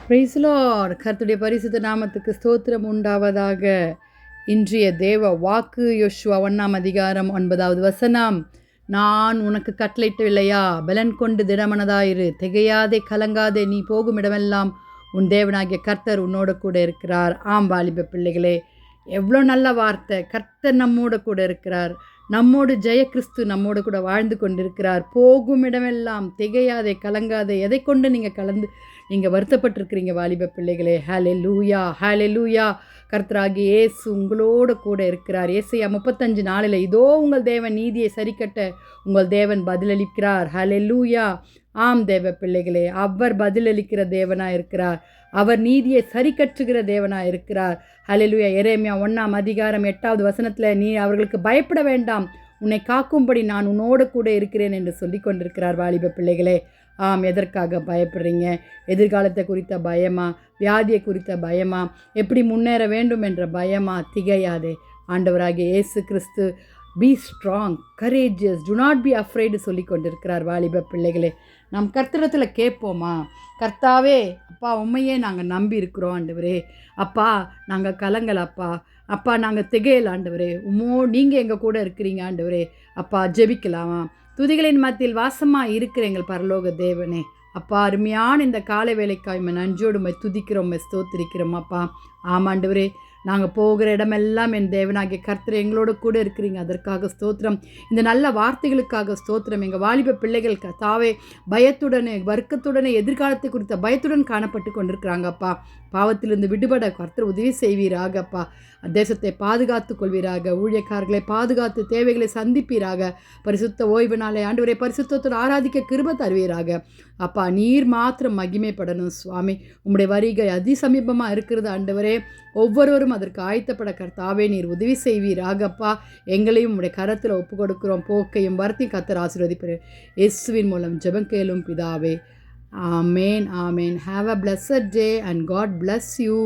Price Lord. கர்த்தருடைய பரிசுத்த நாமத்துக்கு ஸ்தோத்திரம் உண்டாவதாக. இன்றைய தேவ வாக்கு யோசுவா 1 அதிகாரம் 9வது வசனம். நான் உனக்கு கட்டளையிட்டவில்லையா? பலன் கொண்டு திடமனதாயிரு, திகையாதே, கலங்காதே, நீ போகும் இடமெல்லாம் உன் தேவனாகிய கர்த்தர் உன்னோட கூட இருக்கிறார். ஆம் வாலிப பிள்ளைகளே, எவ்வளோ நல்ல வார்த்தை. கர்த்தர் நம்மோட கூட இருக்கிறார். நம்மோடு ஜெய கிறிஸ்து நம்மோடு கூட வாழ்ந்து கொண்டிருக்கிறார். போகும் இடமெல்லாம் திகையாதே, கலங்காதே. எதை கொண்டு நீங்கள் வருத்தப்பட்டிருக்கிறீங்க வாலிப பிள்ளைகளே? ஹல்லேலூயா, ஹல்லேலூயா. கர்த்தராகிய இயேசு உங்களோட கூட இருக்கிறார். ஏசாயா 35:4 இதோ உங்கள் தேவன் நீதியை சரிக்கட்ட உங்கள் தேவன் பதிலளிக்கிறார். ஹல்லேலூயா. ஆம் தேவ பிள்ளைகளே, அவர் பதிலளிக்கிற தேவனாக இருக்கிறார். அவர் நீதியை சரிக்கட்டுகிற தேவனாக இருக்கிறார். ஹல்லேலூயா. எரேமியா 1 அதிகாரம் 8வது வசனத்தில், நீ அவர்களுக்கு பயப்பட வேண்டாம், உன்னை காக்கும்படி நான் உன்னோடு கூட இருக்கிறேன் என்று சொல்லி கொண்டிருக்கிறார். வாலிப பிள்ளைகளே, ஆம். எதற்காக பயப்படுறீங்க? எதிர்காலத்தை குறித்த பயமா? வியாதியை குறித்த பயமா? எப்படி முன்னேற வேண்டும் என்ற பயமா? திகையாதே. ஆண்டவராகிய இயேசு கிறிஸ்து be strong, courageous, do not be afraid சொல்லி கொண்டிருக்கிறார். வாலிப பிள்ளைகளே, நம் கர்த்தரத்தில் கேட்போமா? கர்த்தாவே, அப்பா உண்மையே நாங்கள் நம்பி இருக்கிறோம் ஆண்டவரே. அப்பா நாங்கள் கலங்கல் அப்பா. அப்பா நாங்கள் திகையல் ஆண்டவரே. நீங்கள் எங்கள் கூட இருக்கிறீங்க ஆண்டவரே. அப்பா ஜெபிக்கலாமா? துதிகளின் மத்தியில் வாசமாக இருக்கிற எங்கள் பரலோக தேவனே, அப்பா அருமையான இந்த காலை வேலைக்காய் நன்றியோடு துதிக்கிறோம், ஸ்தோத்திரிக்கிறோம் அப்பா. ஆமாண்டவரே, நாங்கள் போகிற இடமெல்லாம் என் தேவனாகிய கர்த்தர் எங்களோட கூட இருக்கிறீங்க. அதற்காக ஸ்தோத்திரம். இந்த நல்ல வார்த்தைகளுக்காக ஸ்தோத்திரம். எங்கள் வாலிப பிள்ளைகள் தாவே பயத்துடனே, வர்க்கத்துடனே, எதிர்காலத்தை குறித்த பயத்துடன் காணப்பட்டு கொண்டிருக்கிறாங்க அப்பா. பாவத்திலிருந்து விடுபட கர்த்தர் உதவி செய்வீராக அப்பா. தேசத்தை பாதுகாத்து கொள்வீராக. ஊழியக்காரர்களை பாதுகாத்து தேவைகளை சந்திப்பீராக. பரிசுத்த ஓய்வு நாளை ஆண்டவரை பரிசுத்தத்தோடு ஆராதிக்க கிருபை தருவீராக அப்பா. நீர் மாத்திரம் மகிமைப்படணும் சுவாமி. உம்முடைய வருகை அதிசமீபமாக இருக்கிறது ஆண்டவரே. ஒவ்வொருவரும் அதற்கு ஆயத்தப்பட கர்த்தாவே நீர் உதவி செய்வீராக அப்பா. எங்களையும் உம்முடைய கரத்தில் ஒப்பு கொடுக்கிறோம். போக்கையும் வரத்தையும் கர்த்தர் ஆசீர்வதிப்பார். இயேசுவின் மூலம் ஜெபம் கேளும் பிதாவே. ஆமேன், ஆமேன். Have a blessed day and God bless you.